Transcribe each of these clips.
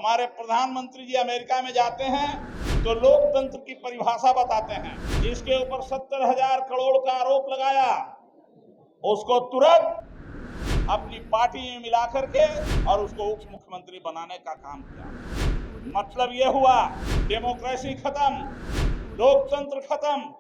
हमारे प्रधानमंत्री जी अमेरिका में जाते हैं तो लोकतंत्र की परिभाषा बताते हैं। जिसके ऊपर 70,000 करोड़ का आरोप लगाया, उसको तुरंत अपनी पार्टी में मिला करके और उसको उप मुख्यमंत्री बनाने का काम किया। मतलब ये हुआ डेमोक्रेसी खत्म, लोकतंत्र खत्म।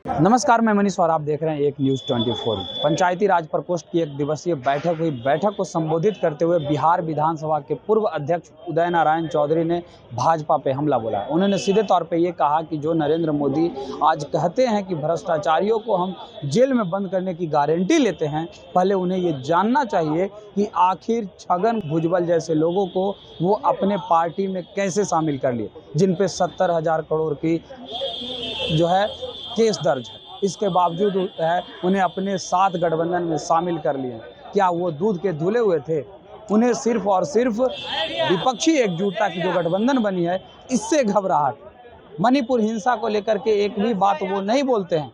नमस्कार, मैं मनीष और आप देख रहे हैं एक न्यूज़ 24। पंचायती राज प्रकोष्ठ की एक दिवसीय बैठक हुई। बैठक को संबोधित करते हुए बिहार विधानसभा के पूर्व अध्यक्ष उदय नारायण चौधरी ने भाजपा पे हमला बोला। उन्होंने सीधे तौर पे ये कहा कि जो नरेंद्र मोदी आज कहते हैं कि भ्रष्टाचारियों को हम जेल में बंद करने की गारंटी लेते हैं, पहले उन्हें ये जानना चाहिए कि आखिर छगन भुजबल जैसे लोगों को वो अपने पार्टी में कैसे शामिल कर लिए, जिन पे 70,000 करोड़ की जो है केस दर्ज है। इसके बावजूद है उन्हें अपने साथ गठबंधन में शामिल कर लिए। क्या वो दूध के धुले हुए थे? उन्हें सिर्फ और सिर्फ विपक्षी एकजुटता की जो गठबंधन बनी है, इससे घबराहट। मणिपुर हिंसा को लेकर के एक भी बात वो नहीं बोलते हैं,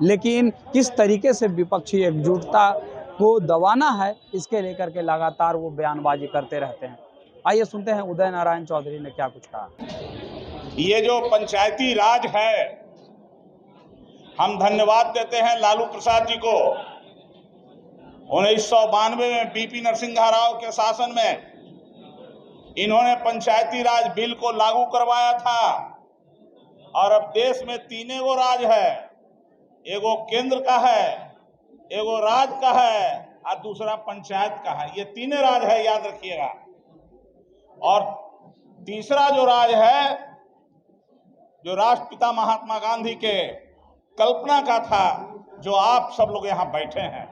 लेकिन किस तरीके से विपक्षी एकजुटता को दबाना है, इसके लेकर के लगातार वो बयानबाजी करते रहते हैं। आइए सुनते हैं उदय नारायण चौधरी ने क्या कुछ कहा। ये जो पंचायती राज है, हम धन्यवाद देते हैं लालू प्रसाद जी को। 1992 में बीपी नरसिम्हा राव के शासन में इन्होंने पंचायती राज बिल को लागू करवाया था। और अब देश में तीन गो राज है, एगो केंद्र का है, एगो राज्य का है और दूसरा पंचायत का है। ये तीन राज है, याद रखिएगा। और तीसरा जो राज है, जो राष्ट्रपिता महात्मा गांधी के कल्पना का था, जो आप सब लोग यहाँ बैठे हैं,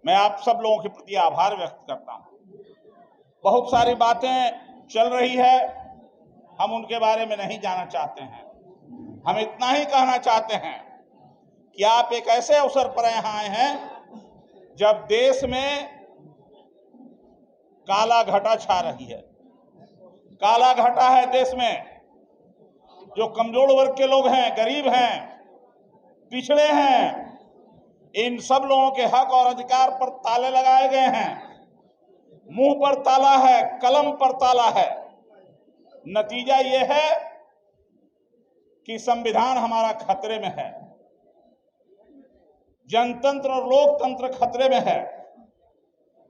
मैं आप सब लोगों के प्रति आभार व्यक्त करता हूँ। बहुत सारी बातें चल रही है, हम उनके बारे में नहीं जानना चाहते हैं। हम इतना ही कहना चाहते हैं कि आप एक ऐसे अवसर पर यहाँ आए हैं जब देश में काला घटा छा रही है। काला घटा है देश में। जो कमजोर वर्ग के लोग हैं, गरीब हैं, पिछड़े हैं, इन सब लोगों के हक और अधिकार पर ताले लगाए गए हैं। मुंह पर ताला है, कलम पर ताला है। नतीजा ये है कि संविधान हमारा खतरे में है, जनतंत्र और लोकतंत्र खतरे में है।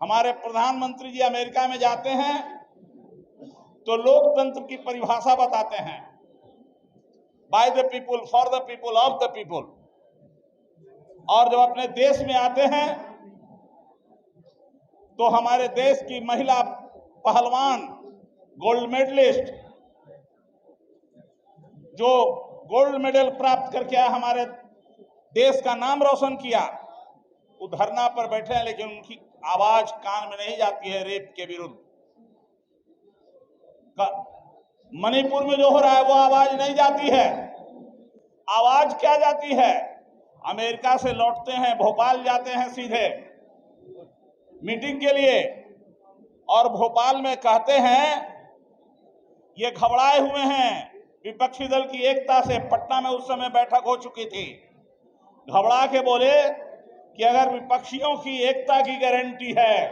हमारे प्रधानमंत्री जी अमेरिका में जाते हैं तो लोकतंत्र की परिभाषा बताते हैं, by the people, for the people, of the people. और जब अपने देश में आते हैं तो हमारे देश की महिला पहलवान, गोल्ड मेडलिस्ट, जो गोल्ड मेडल प्राप्त करके हमारे देश का नाम रोशन किया, वो धरना पर बैठे हैं, लेकिन उनकी आवाज कान में नहीं जाती है रेप के विरुद्ध। मणिपुर में जो हो रहा है वो आवाज नहीं जाती है। आवाज क्या जाती है? अमेरिका से लौटते हैं, भोपाल जाते हैं सीधे मीटिंग के लिए, और भोपाल में कहते हैं ये घबराए हुए हैं विपक्षी दल की एकता से। पटना में उस समय बैठक हो चुकी थी। घबरा के बोले कि अगर विपक्षियों की एकता की गारंटी है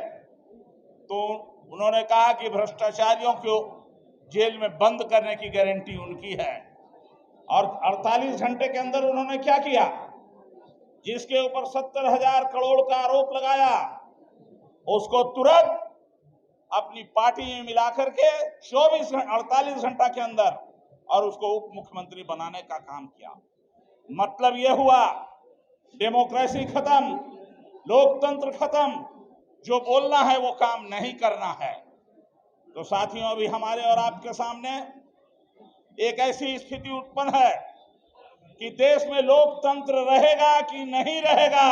तो उन्होंने कहा कि भ्रष्टाचारियों को जेल में बंद करने की गारंटी उनकी है। और 48 घंटे के अंदर उन्होंने क्या किया? जिसके ऊपर 70,000 करोड़ का आरोप लगाया, उसको तुरंत अपनी पार्टी में मिला करके 48 घंटा के अंदर और उसको उप मुख्यमंत्री बनाने का काम किया। मतलब यह हुआ डेमोक्रेसी खत्म, लोकतंत्र खत्म। जो बोलना है वो काम नहीं करना है। तो साथियों, अभी हमारे और आपके सामने एक ऐसी स्थिति उत्पन्न है कि देश में लोकतंत्र रहेगा कि नहीं रहेगा,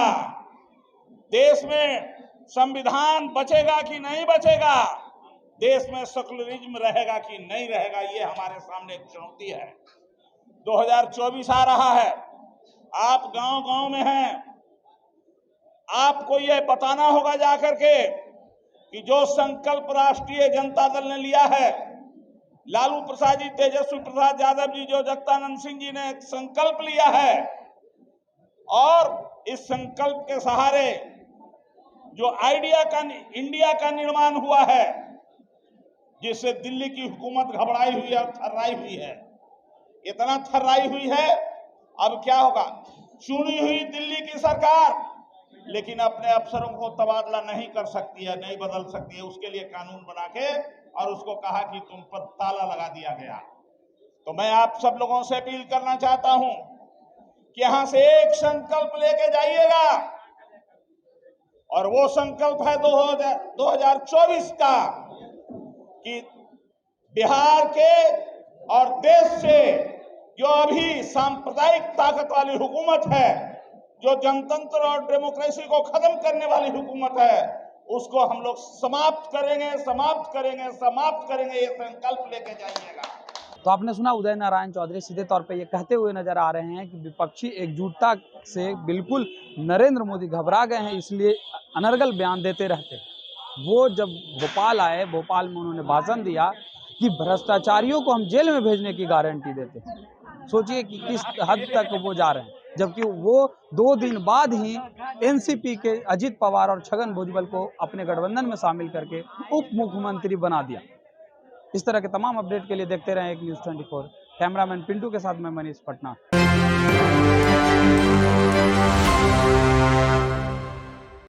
देश में संविधान बचेगा कि नहीं बचेगा, देश में सेकुलरिज्म रहेगा कि नहीं रहेगा, ये हमारे सामने एक चुनौती है। 2024 आ रहा है, आप गांव-गांव में हैं, आपको ये बताना होगा जाकर के कि जो संकल्प राष्ट्रीय जनता दल ने लिया है, लालू प्रसाद जी, तेजस्वी प्रसाद यादव जी, जो जगदानंद सिंह जी ने संकल्प लिया है और इस संकल्प के सहारे जो इंडिया का निर्माण हुआ है, जिससे दिल्ली की हुकूमत घबराई हुई है और थर्राई हुई है, इतना थर्राई हुई है, अब क्या होगा? चुनी हुई दिल्ली की सरकार लेकिन अपने अफसरों को तबादला नहीं कर सकती है, नहीं बदल सकती है। उसके लिए कानून बना के और उसको कहा कि तुम पर ताला लगा दिया गया। तो मैं आप सब लोगों से अपील करना चाहता हूं कि यहां से एक संकल्प लेके जाइएगा, और वो संकल्प है 2024 का, कि बिहार के और देश से जो अभी सांप्रदायिक ताकत वाली हुकूमत है, जो जनतंत्र और डेमोक्रेसी को खत्म करने वाली हुकूमत है, उसको हम लोग समाप्त करेंगे, समाप्त करेंगे, समाप्त करेंगे। ये संकल्प लेके जाइएगा। तो आपने सुना उदय नारायण चौधरी सीधे तौर पे ये कहते हुए नजर आ रहे हैं कि विपक्षी एकजुटता से बिल्कुल नरेंद्र मोदी घबरा गए हैं, इसलिए अनर्गल बयान देते रहते हैं। वो जब भोपाल आए, भोपाल में उन्होंने भाषण दिया कि भ्रष्टाचारियों को हम जेल में भेजने की गारंटी देते हैं। सोचिए कि किस हद तक वो जा रहे हैं, जबकि वो 2 दिन बाद ही एनसीपी के अजित पवार और छगन भुजबल को अपने गठबंधन में शामिल करके उप मुख्यमंत्री बना दिया। इस तरह के तमाम अपडेट के लिए देखते रहें एक न्यूज़ 24। कैमरामैन पिंटू के साथ मैं मनीष पटना।